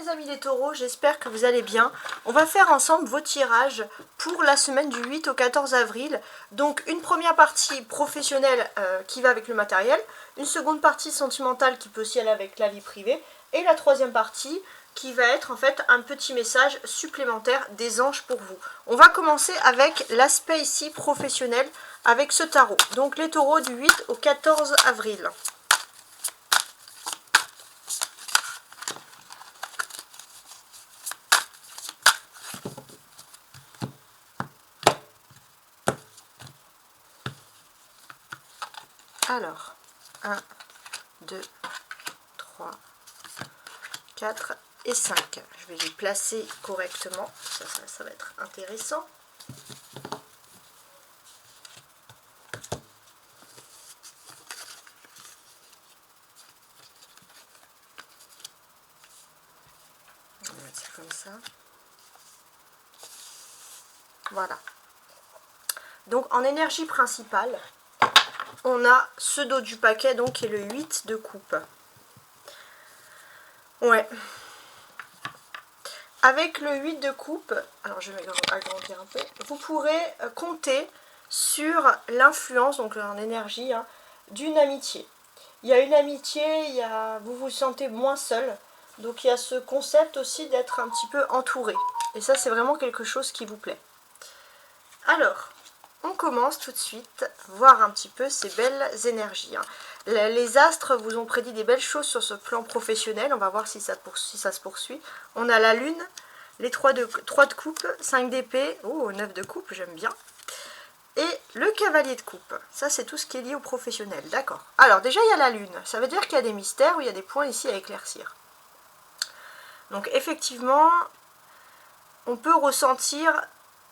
mes amis les taureaux, j'espère que vous allez bien. On va faire ensemble vos tirages pour la semaine du 8 au 14 avril. Donc une première partie professionnelle qui va avec le matériel, une seconde partie sentimentale qui peut aussi aller avec la vie privée, et la troisième partie qui va être en fait un petit message supplémentaire des anges pour vous. On va commencer avec l'aspect ici professionnel avec ce tarot. Donc les taureaux du 8 au 14 avril. Alors, 1, 2, 3, 4 et 5. Je vais les placer correctement, ça va être intéressant. On va mettre ça comme ça. Voilà. Donc en énergie principale, on a ce dos du paquet, donc qui est le 8 de coupe. Ouais. Avec le 8 de coupe, alors je vais agrandir un peu, vous pourrez compter sur l'influence, donc en énergie, hein, d'une amitié. Il y a une amitié, vous vous sentez moins seul, donc il y a ce concept aussi d'être un petit peu entouré. Et ça, c'est vraiment quelque chose qui vous plaît. Alors, on commence tout de suite, voir un petit peu ces belles énergies. Hein. Les astres vous ont prédit des belles choses sur ce plan professionnel. On va voir si ça se poursuit. On a la lune, les 3 de coupe, 5 d'épée, oh, 9 de coupe, j'aime bien. Et le cavalier de coupe. Ça, c'est tout ce qui est lié au professionnel. D'accord. Alors, déjà, il y a la lune. Ça veut dire qu'il y a des mystères ou il y a des points ici à éclaircir. Donc, effectivement, on peut ressentir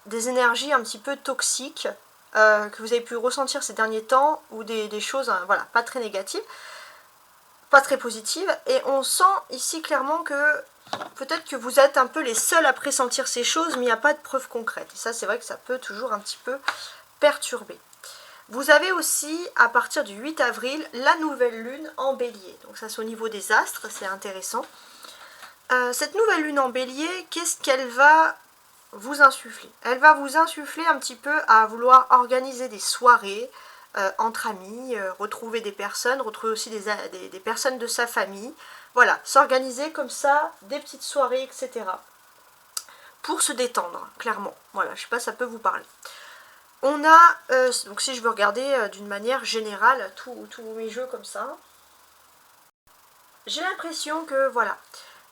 des énergies un petit peu toxiques que vous avez pu ressentir ces derniers temps, ou des choses voilà, pas très négatives, pas très positives, et on sent ici clairement que peut-être que vous êtes un peu les seuls à pressentir ces choses, mais il n'y a pas de preuves concrètes, et ça c'est vrai que ça peut toujours un petit peu perturber. Vous avez aussi, à partir du 8 avril, la nouvelle lune en bélier, donc ça c'est au niveau des astres, c'est intéressant. Cette nouvelle lune en bélier, qu'est-ce qu'elle va vous insuffler? Elle va vous insuffler un petit peu à vouloir organiser des soirées entre amis, retrouver des personnes, retrouver aussi des personnes de sa famille. Voilà, s'organiser comme ça, des petites soirées, etc. Pour se détendre, clairement. Voilà, je sais pas, ça peut vous parler. On a, donc si je veux regarder d'une manière générale tous mes jeux comme ça, j'ai l'impression que, voilà,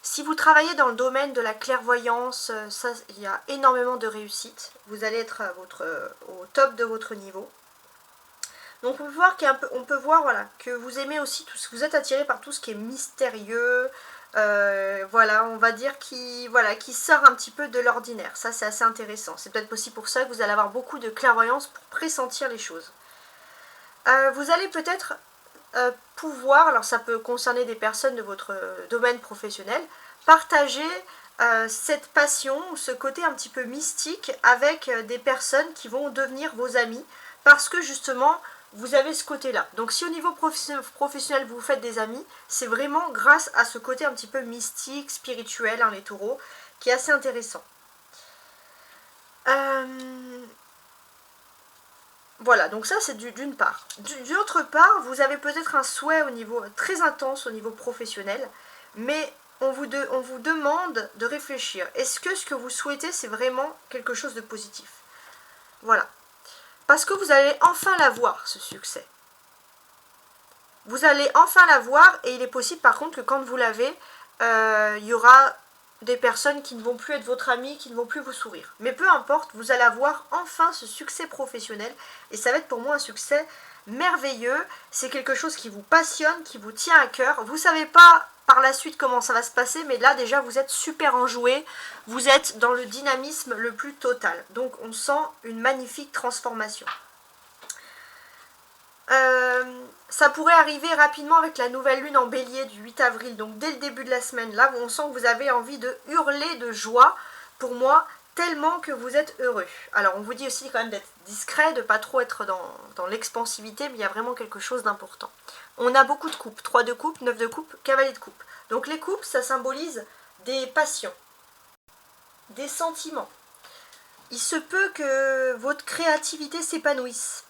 si vous travaillez dans le domaine de la clairvoyance, ça, il y a énormément de réussite. Vous allez être au top de votre niveau. Donc on peut voir voilà, que vous aimez aussi, vous êtes attiré par tout ce qui est mystérieux, voilà, on va dire qui sort un petit peu de l'ordinaire. Ça, c'est assez intéressant. C'est peut-être aussi pour ça que vous allez avoir beaucoup de clairvoyance pour pressentir les choses. Vous allez peut-être pouvoir, alors ça peut concerner des personnes de votre domaine professionnel, partager cette passion, ce côté un petit peu mystique avec des personnes qui vont devenir vos amis, parce que justement vous avez ce côté là. Donc si au niveau professionnel vous faites des amis, c'est vraiment grâce à ce côté un petit peu mystique, spirituel, hein, les taureaux, qui est assez intéressant. Voilà, donc ça c'est d'une part. D'autre part, vous avez peut-être un souhait au niveau très intense au niveau professionnel, mais on vous demande de réfléchir. Est-ce que ce que vous souhaitez, c'est vraiment quelque chose de positif? Voilà. Parce que vous allez enfin l'avoir, ce succès. Vous allez enfin l'avoir, et il est possible par contre que quand vous l'avez, il y aura des personnes qui ne vont plus être votre ami, qui ne vont plus vous sourire. Mais peu importe, vous allez avoir enfin ce succès professionnel, et ça va être pour moi un succès merveilleux. C'est quelque chose qui vous passionne, qui vous tient à cœur. Vous ne savez pas par la suite comment ça va se passer, mais là déjà vous êtes super enjoué, vous êtes dans le dynamisme le plus total. Donc on sent une magnifique transformation. Ça pourrait arriver rapidement avec la nouvelle lune en bélier du 8 avril, donc dès le début de la semaine, là où on sent que vous avez envie de hurler de joie, pour moi, tellement que vous êtes heureux. Alors on vous dit aussi quand même d'être discret, de ne pas trop être dans l'expansivité, mais il y a vraiment quelque chose d'important. On a beaucoup de coupes, 3 de coupe, 9 de coupe, cavalier de coupe. Donc les coupes, ça symbolise des passions, des sentiments. Il se peut que votre créativité s'épanouisse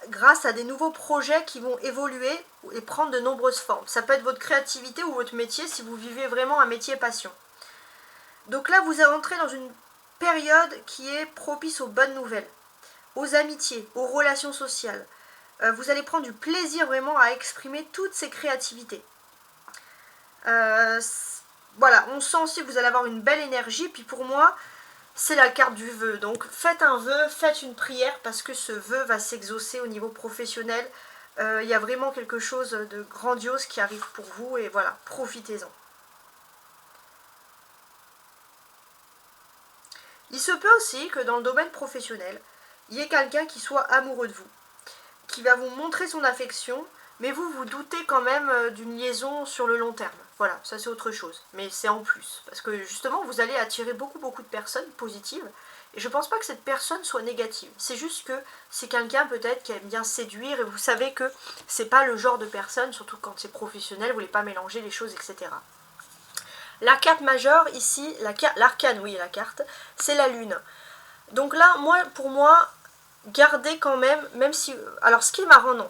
grâce à des nouveaux projets qui vont évoluer et prendre de nombreuses formes. Ça peut être votre créativité ou votre métier si vous vivez vraiment un métier passion. Donc là, vous rentrez dans une période qui est propice aux bonnes nouvelles, aux amitiés, aux relations sociales. Vous allez prendre du plaisir vraiment à exprimer toutes ces créativités. Voilà, on sent aussi que vous allez avoir une belle énergie. Puis pour moi, c'est la carte du vœu. Donc faites un vœu, faites une prière parce que ce vœu va s'exaucer au niveau professionnel. Il y a vraiment quelque chose de grandiose qui arrive pour vous et voilà, profitez-en. Il se peut aussi que dans le domaine professionnel, il y ait quelqu'un qui soit amoureux de vous, qui va vous montrer son affection, mais vous vous doutez quand même d'une liaison sur le long terme. Voilà, ça c'est autre chose, mais c'est en plus. Parce que justement, vous allez attirer beaucoup de personnes positives, et je pense pas que cette personne soit négative. C'est juste que c'est quelqu'un peut-être qui aime bien séduire, et vous savez que c'est pas le genre de personne, surtout quand c'est professionnel, vous voulez pas mélanger les choses, etc. La carte majeure ici, l'arcane, oui, la carte, c'est la lune. Donc là, pour moi, gardez quand même si... Alors ce qui est marrant, non,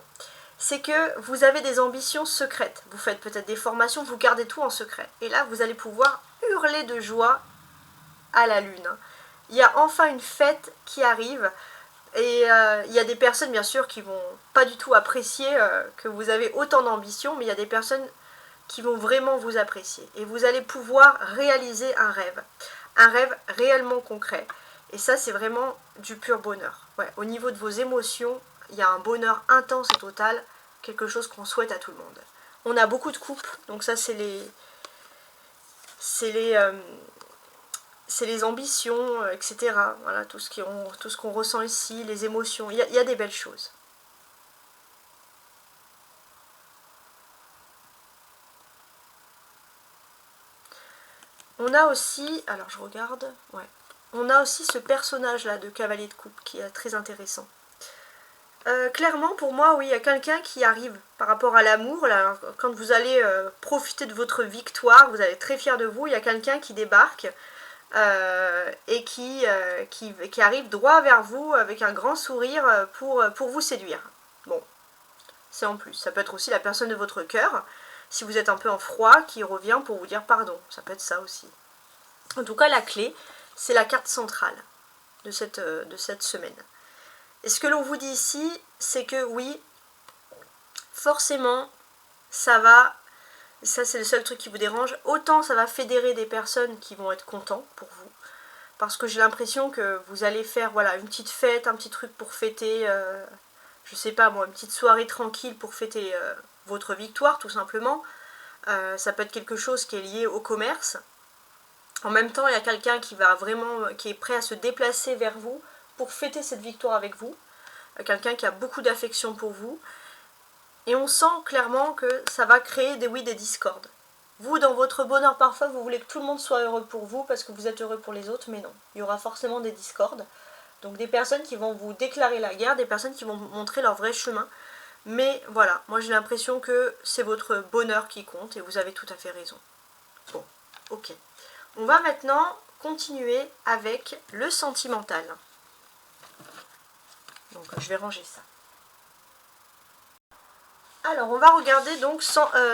c'est que vous avez des ambitions secrètes. Vous faites peut-être des formations, vous gardez tout en secret. Et là, vous allez pouvoir hurler de joie à la lune. Il y a enfin une fête qui arrive. Et il y a des personnes, bien sûr, qui vont pas du tout apprécier que vous avez autant d'ambition, mais il y a des personnes qui vont vraiment vous apprécier. Et vous allez pouvoir réaliser un rêve réellement concret. Et ça, c'est vraiment du pur bonheur. Ouais, au niveau de vos émotions, il y a un bonheur intense et total, quelque chose qu'on souhaite à tout le monde. On a beaucoup de couples, donc ça, c'est les ambitions, etc. Voilà, tout ce qu'on ressent ici, les émotions. Il y a des belles choses. On a aussi, alors je regarde, ouais, on a aussi ce personnage-là de cavalier de coupe qui est très intéressant. Clairement, pour moi, oui, il y a quelqu'un qui arrive par rapport à l'amour. Là, quand vous allez profiter de votre victoire, vous allez être très fier de vous, il y a quelqu'un qui débarque et qui arrive droit vers vous avec un grand sourire pour vous séduire. Bon, c'est en plus. Ça peut être aussi la personne de votre cœur, si vous êtes un peu en froid, qui revient pour vous dire pardon. Ça peut être ça aussi. En tout cas, la clé, c'est la carte centrale de cette semaine. Et ce que l'on vous dit ici, c'est que oui, forcément, ça c'est le seul truc qui vous dérange, autant ça va fédérer des personnes qui vont être contents pour vous, parce que j'ai l'impression que vous allez faire voilà, une petite fête, un petit truc pour fêter, je sais pas moi, une petite soirée tranquille pour fêter votre victoire tout simplement. Ça peut être quelque chose qui est lié au commerce. En même temps, il y a quelqu'un qui est prêt à se déplacer vers vous pour fêter cette victoire avec vous. Quelqu'un qui a beaucoup d'affection pour vous. Et on sent clairement que ça va créer des discordes. Vous, dans votre bonheur, parfois, vous voulez que tout le monde soit heureux pour vous parce que vous êtes heureux pour les autres, mais non. Il y aura forcément des discordes. Donc des personnes qui vont vous déclarer la guerre, des personnes qui vont vous montrer leur vrai chemin. Mais voilà, moi j'ai l'impression que c'est votre bonheur qui compte et vous avez tout à fait raison. Bon, ok. On va maintenant continuer avec le sentimental. Donc je vais ranger ça. Alors on va regarder donc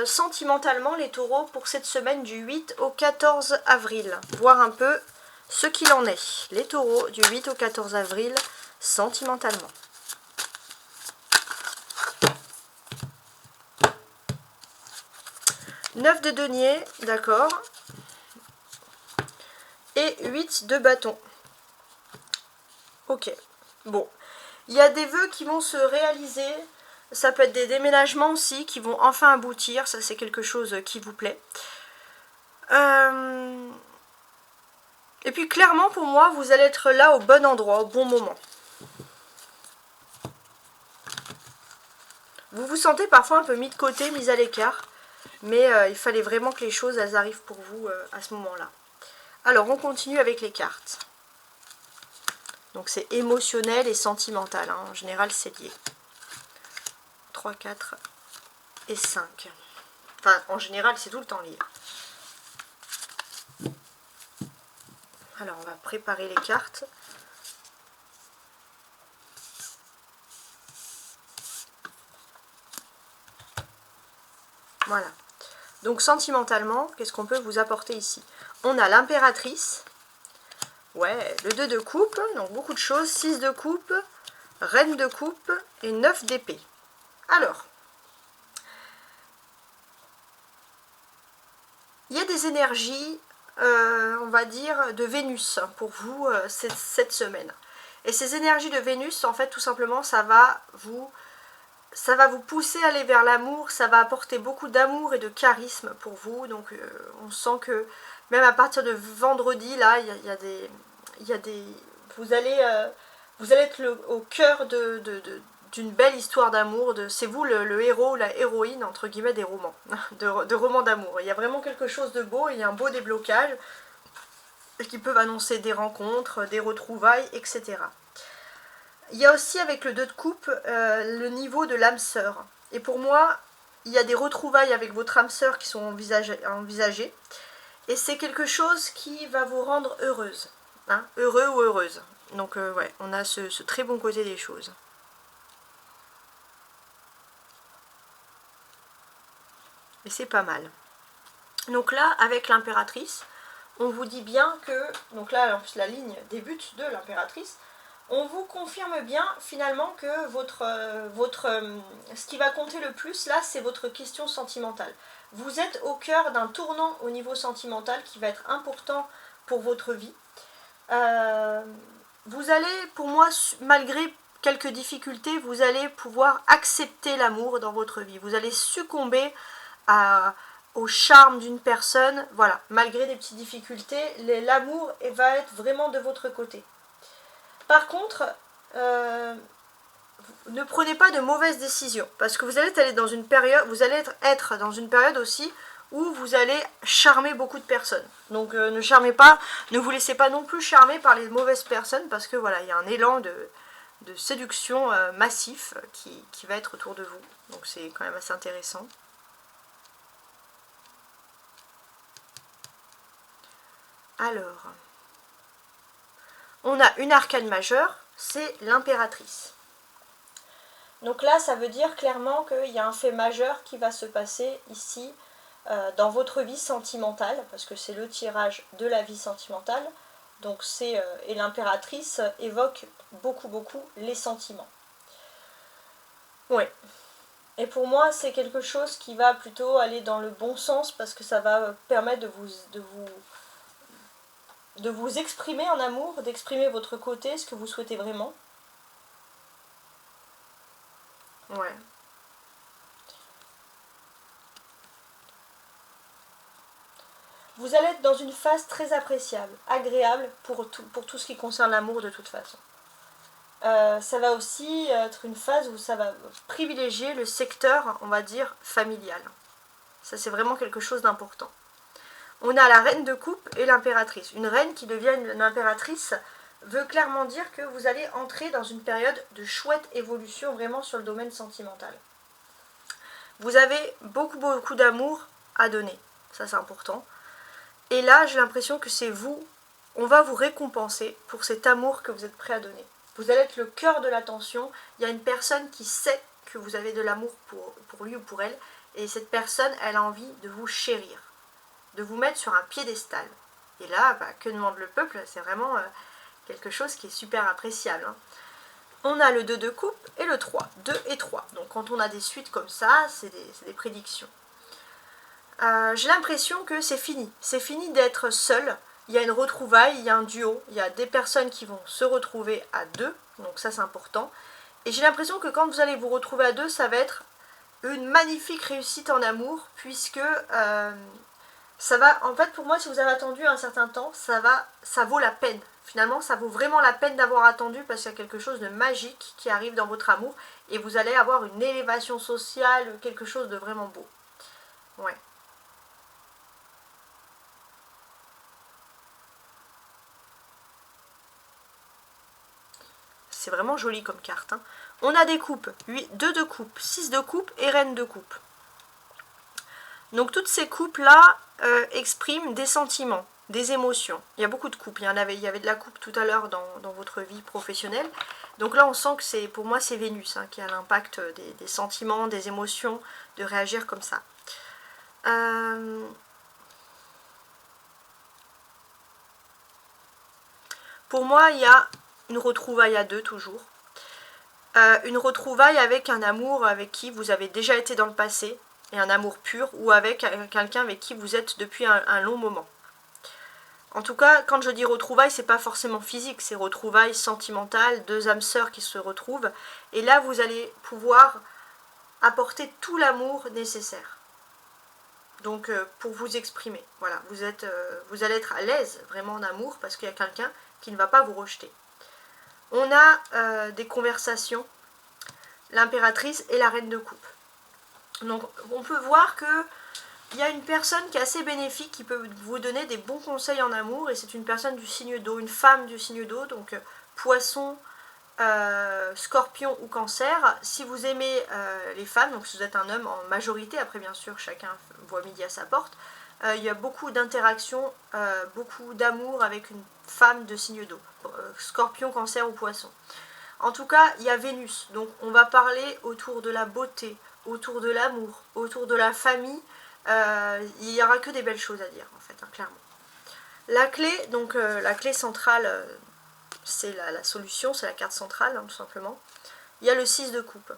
sentimentalement les taureaux pour cette semaine du 8 au 14 avril. Voir un peu ce qu'il en est. Les taureaux du 8 au 14 avril sentimentalement. Neuf de denier, d'accord. Et 8 de bâton. Ok, bon. Il y a des vœux qui vont se réaliser. Ça peut être des déménagements aussi qui vont enfin aboutir. Ça, c'est quelque chose qui vous plaît. Et puis, clairement, pour moi, vous allez être là au bon endroit, au bon moment. Vous vous sentez parfois un peu mis de côté, mis à l'écart. Mais il fallait vraiment que les choses, elles arrivent pour vous à ce moment-là. Alors, on continue avec les cartes. Donc, c'est émotionnel et sentimental. Hein. En général, c'est lié. 3, 4 et 5. Enfin, en général, c'est tout le temps lié. Alors, on va préparer les cartes. Voilà. Donc, sentimentalement, qu'est-ce qu'on peut vous apporter ici? On a l'impératrice. Ouais, le 2 de coupe, donc beaucoup de choses. 6 de coupe, reine de coupe et 9 d'épée. Alors, il y a des énergies, on va dire, de Vénus pour vous cette semaine. Et ces énergies de Vénus, en fait, tout simplement, ça va vous pousser à aller vers l'amour, ça va apporter beaucoup d'amour et de charisme pour vous. Donc, on sent que même à partir de vendredi, là, vous allez être au cœur d'une belle histoire d'amour. C'est vous le héros, la héroïne, entre guillemets, des romans, de romans d'amour. Il y a vraiment quelque chose de beau, il y a un beau déblocage qui peuvent annoncer des rencontres, des retrouvailles, etc. Il y a aussi avec le 2 de coupe le niveau de l'âme sœur. Et pour moi, il y a des retrouvailles avec votre âme sœur qui sont envisagées. Et c'est quelque chose qui va vous rendre heureuse. Hein, heureux ou heureuse. Donc ouais, on a ce très bon côté des choses. Et c'est pas mal. Donc là, avec l'impératrice, on vous dit bien que... Donc là, en plus, la ligne débute de l'impératrice. On vous confirme bien finalement que ce qui va compter le plus là, c'est votre question sentimentale. Vous êtes au cœur d'un tournant au niveau sentimental qui va être important pour votre vie. Vous allez, pour moi, malgré quelques difficultés, vous allez pouvoir accepter l'amour dans votre vie. Vous allez succomber au charme d'une personne. Voilà, malgré des petites difficultés, l'amour va être vraiment de votre côté. Par contre, ne prenez pas de mauvaises décisions, parce que vous allez être dans une période aussi où vous allez charmer beaucoup de personnes. Donc ne charmez pas, ne vous laissez pas non plus charmer par les mauvaises personnes, parce que voilà, il y a un élan de séduction massif qui va être autour de vous. Donc c'est quand même assez intéressant. Alors... on a une arcane majeure, c'est l'impératrice. Donc là, ça veut dire clairement qu'il y a un fait majeur qui va se passer ici dans votre vie sentimentale, parce que c'est le tirage de la vie sentimentale. Donc et l'impératrice évoque beaucoup les sentiments. Oui. Et pour moi, c'est quelque chose qui va plutôt aller dans le bon sens, parce que ça va permettre de vous exprimer en amour, d'exprimer votre côté, ce que vous souhaitez vraiment. Ouais. Vous allez être dans une phase très appréciable, agréable pour tout ce qui concerne l'amour de toute façon. Ça va aussi être une phase où ça va privilégier le secteur, on va dire, familial. Ça, c'est vraiment quelque chose d'important. On a la reine de coupe et l'impératrice. Une reine qui devient une impératrice veut clairement dire que vous allez entrer dans une période de chouette évolution vraiment sur le domaine sentimental. Vous avez beaucoup d'amour à donner. Ça, c'est important. Et là, j'ai l'impression que c'est vous, on va vous récompenser pour cet amour que vous êtes prêt à donner. Vous allez être le cœur de l'attention. Il y a une personne qui sait que vous avez de l'amour pour lui ou pour elle. Et cette personne, elle a envie de vous chérir, de vous mettre sur un piédestal. Et là, que demande le peuple? C'est vraiment quelque chose qui est super appréciable. Hein. On a le 2 de coupe et le 3. 2 et 3. Donc quand on a des suites comme ça, c'est des prédictions. J'ai l'impression que c'est fini. C'est fini d'être seul. Il y a une retrouvaille, il y a un duo. Il y a des personnes qui vont se retrouver à deux. Donc ça, c'est important. Et j'ai l'impression que quand vous allez vous retrouver à deux, ça va être une magnifique réussite en amour, puisque... ça va, en fait, pour moi, si vous avez attendu un certain temps, ça vaut la peine. Finalement, ça vaut vraiment la peine d'avoir attendu, parce qu'il y a quelque chose de magique qui arrive dans votre amour et vous allez avoir une élévation sociale, quelque chose de vraiment beau. Ouais. C'est vraiment joli comme carte. Hein. On a des coupes, 2 de coupe, 6 de coupe et reine de coupe. Donc toutes ces coupes-là expriment des sentiments, des émotions. Il y a beaucoup de couples, il y avait de la coupe tout à l'heure dans votre vie professionnelle. Donc là on sent que c'est, pour moi c'est Vénus hein, qui a l'impact des sentiments, des émotions, de réagir comme ça. Pour moi il y a une retrouvaille à deux toujours. Une retrouvaille avec un amour avec qui vous avez déjà été dans le passé, et un amour pur, ou avec quelqu'un avec qui vous êtes depuis un long moment. En tout cas, quand je dis retrouvailles, c'est pas forcément physique, c'est retrouvailles sentimentales, deux âmes sœurs qui se retrouvent, et là vous allez pouvoir apporter tout l'amour nécessaire. Donc pour vous exprimer, voilà, vous allez être à l'aise vraiment en amour parce qu'il y a quelqu'un qui ne va pas vous rejeter. On a des conversations, l'impératrice et la reine de coupe. Donc on peut voir que il y a une personne qui est assez bénéfique, qui peut vous donner des bons conseils en amour, et c'est une personne du signe d'eau, une femme du signe d'eau, donc poisson, scorpion ou cancer. Si vous aimez les femmes, donc si vous êtes un homme en majorité, après bien sûr chacun voit midi à sa porte, il y a beaucoup d'interactions, beaucoup d'amour avec une femme de signe d'eau, scorpion, cancer ou poisson. En tout cas, il y a Vénus, donc on va parler autour de la beauté, autour de l'amour, autour de la famille. Il n'y aura que des belles choses à dire en fait, hein, clairement. La clé, donc la clé centrale, c'est la solution, c'est la carte centrale hein, tout simplement. Il y a le 6 de coupe.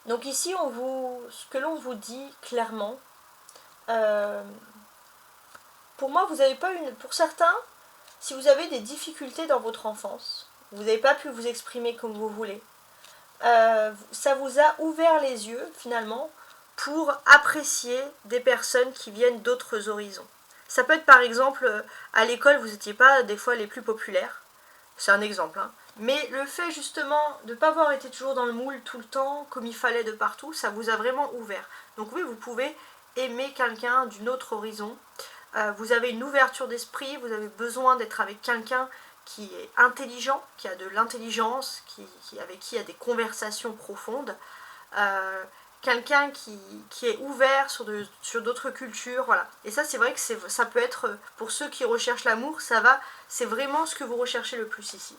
Donc ici, ce que l'on vous dit clairement, pour moi, vous n'avez pas pour certains, si vous avez des difficultés dans votre enfance, vous n'avez pas pu vous exprimer comme vous voulez, ça vous a ouvert les yeux finalement pour apprécier des personnes qui viennent d'autres horizons. Ça peut être par exemple, à l'école, vous n'étiez pas des fois les plus populaires, c'est un exemple, hein. Mais le fait justement de ne pas avoir été toujours dans le moule tout le temps, comme il fallait de partout, ça vous a vraiment ouvert. Donc oui, vous pouvez aimer quelqu'un d'une autre horizon, vous avez une ouverture d'esprit, vous avez besoin d'être avec quelqu'un qui est intelligent, qui a de l'intelligence, avec qui il y a des conversations profondes, quelqu'un qui est ouvert sur d'autres cultures, voilà. Et ça, c'est vrai que ça peut être, pour ceux qui recherchent l'amour, c'est vraiment ce que vous recherchez le plus ici.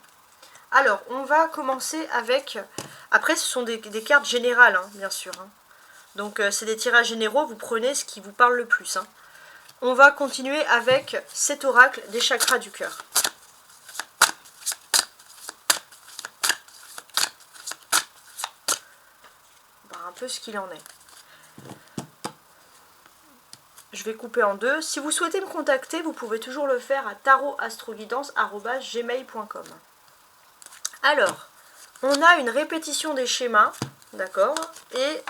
Alors, on va commencer avec, après ce sont des cartes générales, hein, bien sûr. Hein. Donc c'est des tirages généraux, vous prenez ce qui vous parle le plus. Hein. On va continuer avec cet oracle des chakras du cœur. Un peu ce qu'il en est. Je vais couper en deux. Si vous souhaitez me contacter, vous pouvez toujours le faire à tarotastroguidance@gmail.com. Alors, on a une répétition des schémas, d'accord, et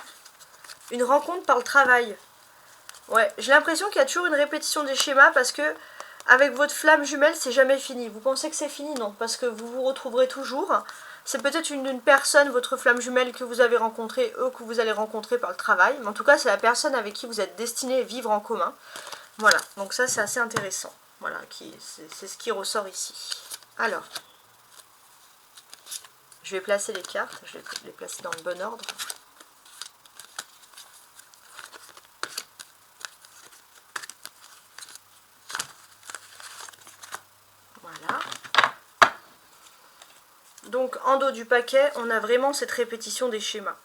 une rencontre par le travail. Ouais, j'ai l'impression qu'il y a toujours une répétition des schémas parce que avec votre flamme jumelle, c'est jamais fini. Vous pensez que c'est fini? Non, parce que vous vous retrouverez toujours. C'est peut-être une personne, votre flamme jumelle, que vous avez rencontrée, que vous allez rencontrer par le travail. Mais en tout cas, c'est la personne avec qui vous êtes destiné à vivre en commun. Voilà, donc ça, c'est assez intéressant. Voilà, c'est ce qui ressort ici. Alors, je vais placer les cartes. Je vais les placer dans le bon ordre. Voilà. Donc en dos du paquet, on a vraiment cette répétition des schémas.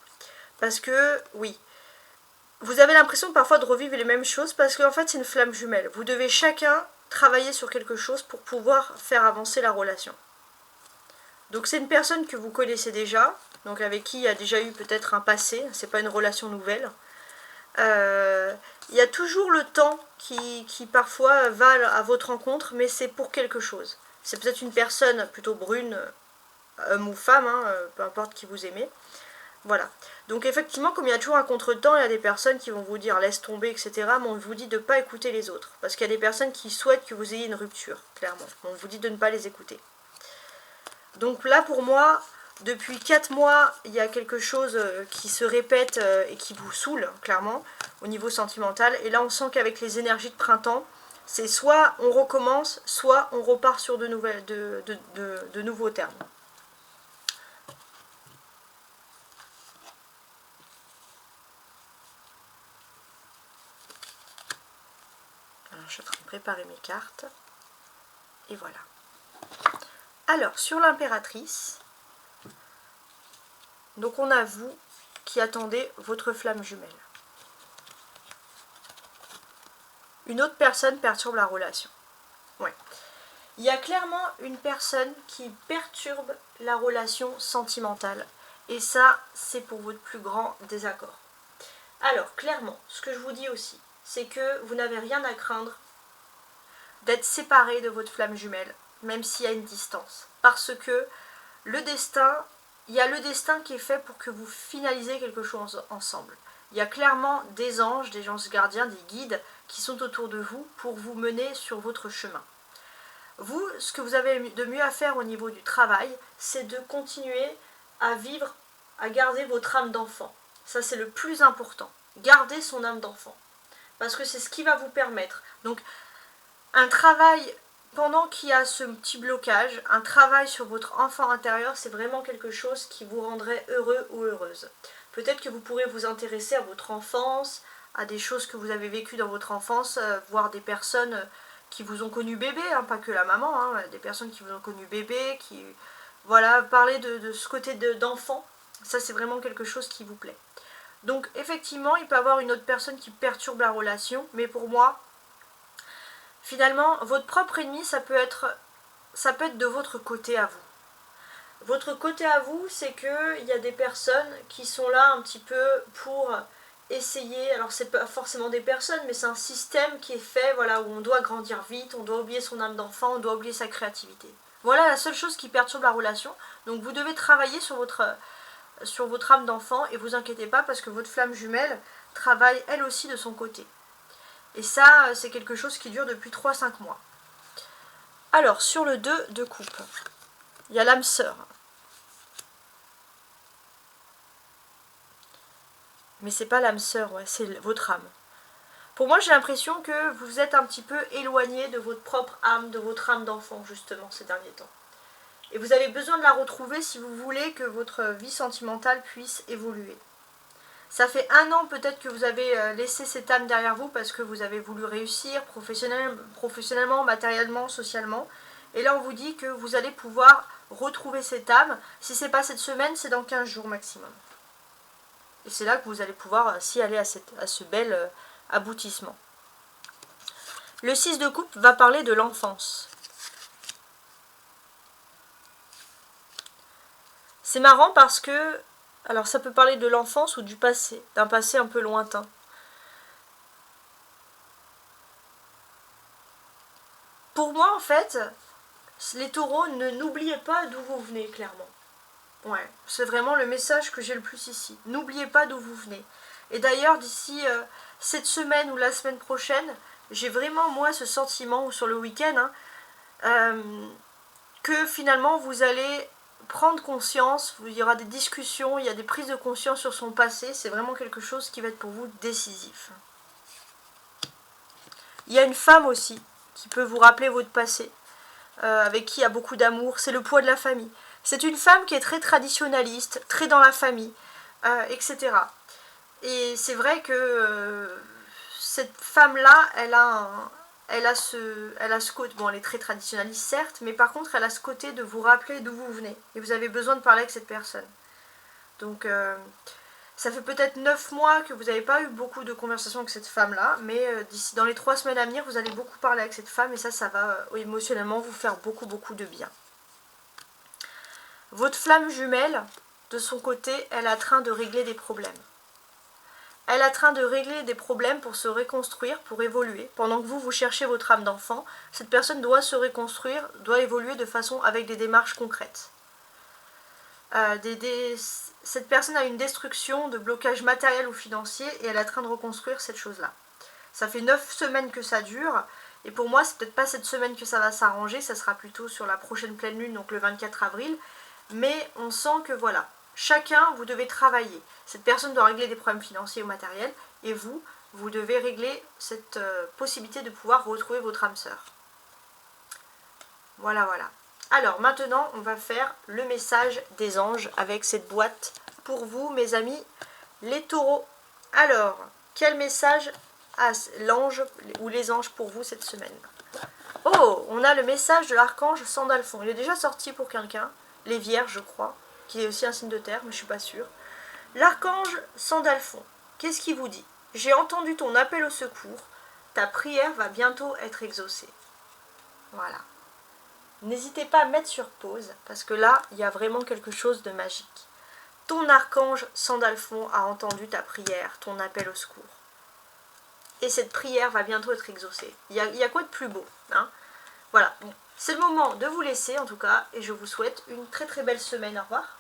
Parce que, oui, vous avez l'impression parfois de revivre les mêmes choses parce qu'en fait c'est une flamme jumelle. Vous devez chacun travailler sur quelque chose pour pouvoir faire avancer la relation. Donc c'est une personne que vous connaissez déjà, donc avec qui il y a déjà eu peut-être un passé, c'est pas une relation nouvelle. Il y a toujours le temps qui parfois va à votre rencontre, mais c'est pour quelque chose. C'est peut-être une personne plutôt brune, homme ou femme, hein, peu importe qui vous aimez. Voilà. Donc effectivement, comme il y a toujours un contretemps, il y a des personnes qui vont vous dire laisse tomber, etc. Mais on vous dit de ne pas écouter les autres. Parce qu'il y a des personnes qui souhaitent que vous ayez une rupture, clairement. On vous dit de ne pas les écouter. Donc là, pour moi, depuis 4 mois, il y a quelque chose qui se répète et qui vous saoule, clairement, au niveau sentimental. Et là, on sent qu'avec les énergies de printemps, c'est soit on recommence, soit on repart sur de nouveaux termes. Alors, je trimpe. préparer mes cartes. Et voilà. Alors, sur l'impératrice, donc on a vous qui attendez votre flamme jumelle. Une autre personne perturbe la relation. Ouais. Il y a clairement une personne qui perturbe la relation sentimentale. Et ça, c'est pour votre plus grand désaccord. Alors, clairement, ce que je vous dis aussi, c'est que vous n'avez rien à craindre d'être séparé de votre flamme jumelle, même s'il y a une distance. Parce que le destin, il y a le destin qui est fait pour que vous finalisez quelque chose ensemble. Il y a clairement des anges, des anges gardiens, des guides qui sont autour de vous pour vous mener sur votre chemin. Vous, ce que vous avez de mieux à faire au niveau du travail, c'est de continuer à vivre, à garder votre âme d'enfant. Ça, c'est le plus important. Gardez son âme d'enfant. Parce que c'est ce qui va vous permettre. Donc, un travail, pendant qu'il y a ce petit blocage, un travail sur votre enfant intérieur, c'est vraiment quelque chose qui vous rendrait heureux ou heureuse. Peut-être que vous pourrez vous intéresser à votre enfance, à des choses que vous avez vécues dans votre enfance, voir des personnes qui vous ont connu bébé, hein, pas que la maman, hein, des personnes qui vous ont connu bébé, qui, voilà, parler de ce côté d'enfant, ça c'est vraiment quelque chose qui vous plaît. Donc effectivement, il peut y avoir une autre personne qui perturbe la relation, mais pour moi, finalement, votre propre ennemi, ça peut être de votre côté à vous. Votre côté à vous, c'est qu'il y a des personnes qui sont là un petit peu pour essayer, alors c'est pas forcément des personnes, mais c'est un système qui est fait, voilà, où on doit grandir vite, on doit oublier son âme d'enfant, on doit oublier sa créativité. Voilà la seule chose qui perturbe la relation. Donc vous devez travailler sur votre âme d'enfant et vous inquiétez pas parce que votre flamme jumelle travaille elle aussi de son côté. Et ça, c'est quelque chose qui dure depuis 3-5 mois. Alors, sur le 2 de coupe, il y a l'âme sœur. Mais c'est pas l'âme sœur, ouais, c'est votre âme. Pour moi, j'ai l'impression que vous êtes un petit peu éloigné de votre propre âme, de votre âme d'enfant, justement, ces derniers temps. Et vous avez besoin de la retrouver si vous voulez que votre vie sentimentale puisse évoluer. Ça fait 1 an peut-être que vous avez laissé cette âme derrière vous parce que vous avez voulu réussir professionnellement, matériellement, socialement. Et là, on vous dit que vous allez pouvoir retrouver cette âme. Si ce n'est pas cette semaine, c'est dans 15 jours maximum. Et c'est là que vous allez pouvoir s'y aller à ce bel aboutissement. Le 6 de coupe va parler de l'enfance. C'est marrant parce que, alors ça peut parler de l'enfance ou du passé, d'un passé un peu lointain. Pour moi, en fait, les taureaux, n'oubliez pas d'où vous venez, clairement. Ouais, c'est vraiment le message que j'ai le plus ici. N'oubliez pas d'où vous venez. Et d'ailleurs, d'ici cette semaine ou la semaine prochaine, j'ai vraiment, moi, ce sentiment, ou sur le week-end, que finalement, vous allez prendre conscience, il y aura des discussions, il y a des prises de conscience sur son passé. C'est vraiment quelque chose qui va être pour vous décisif. Il y a une femme aussi qui peut vous rappeler votre passé, avec qui il y a beaucoup d'amour. C'est le poids de la famille. C'est une femme qui est très traditionnaliste, très dans la famille, etc. Et c'est vrai que cette femme-là, elle a ce côté, bon, elle est très traditionnaliste certes, mais par contre elle a ce côté de vous rappeler d'où vous venez. Et vous avez besoin de parler avec cette personne. Donc ça fait peut-être 9 mois que vous n'avez pas eu beaucoup de conversations avec cette femme-là, mais dans les 3 semaines à venir, vous allez beaucoup parler avec cette femme et ça va émotionnellement vous faire beaucoup de bien. Votre flamme jumelle, de son côté, elle est en train de régler des problèmes. Elle est en train de régler des problèmes pour se reconstruire, pour évoluer. Pendant que vous cherchez votre âme d'enfant, cette personne doit se reconstruire, doit évoluer de façon avec des démarches concrètes. Cette personne a une destruction de blocage matériel ou financier et elle est en train de reconstruire cette chose-là. Ça fait 9 semaines que ça dure. Et pour moi, c'est peut-être pas cette semaine que ça va s'arranger, ça sera plutôt sur la prochaine pleine lune, donc le 24 avril. Mais on sent que voilà, chacun, vous devez travailler. Cette personne doit régler des problèmes financiers ou matériels, et vous devez régler cette possibilité de pouvoir retrouver votre âme sœur. Voilà. Alors maintenant, on va faire le message des anges avec cette boîte pour vous, mes amis, les taureaux. Alors, quel message l'ange ou les anges pour vous cette semaine. Oh, on a le message de l'archange Sandalphon. Il est déjà sorti pour quelqu'un, les vierges je crois, qui est aussi un signe de terre, mais je suis pas sûre. L'archange Sandalphon, qu'est-ce qu'il vous dit? J'ai entendu ton appel au secours, ta prière va bientôt être exaucée. Voilà. N'hésitez pas à mettre sur pause, parce que là, il y a vraiment quelque chose de magique. Ton archange Sandalphon a entendu ta prière, ton appel au secours. Et cette prière va bientôt être exaucée. Il y a quoi de plus beau, hein? Voilà, bon. C'est le moment de vous laisser en tout cas, et je vous souhaite une très très belle semaine. Au revoir.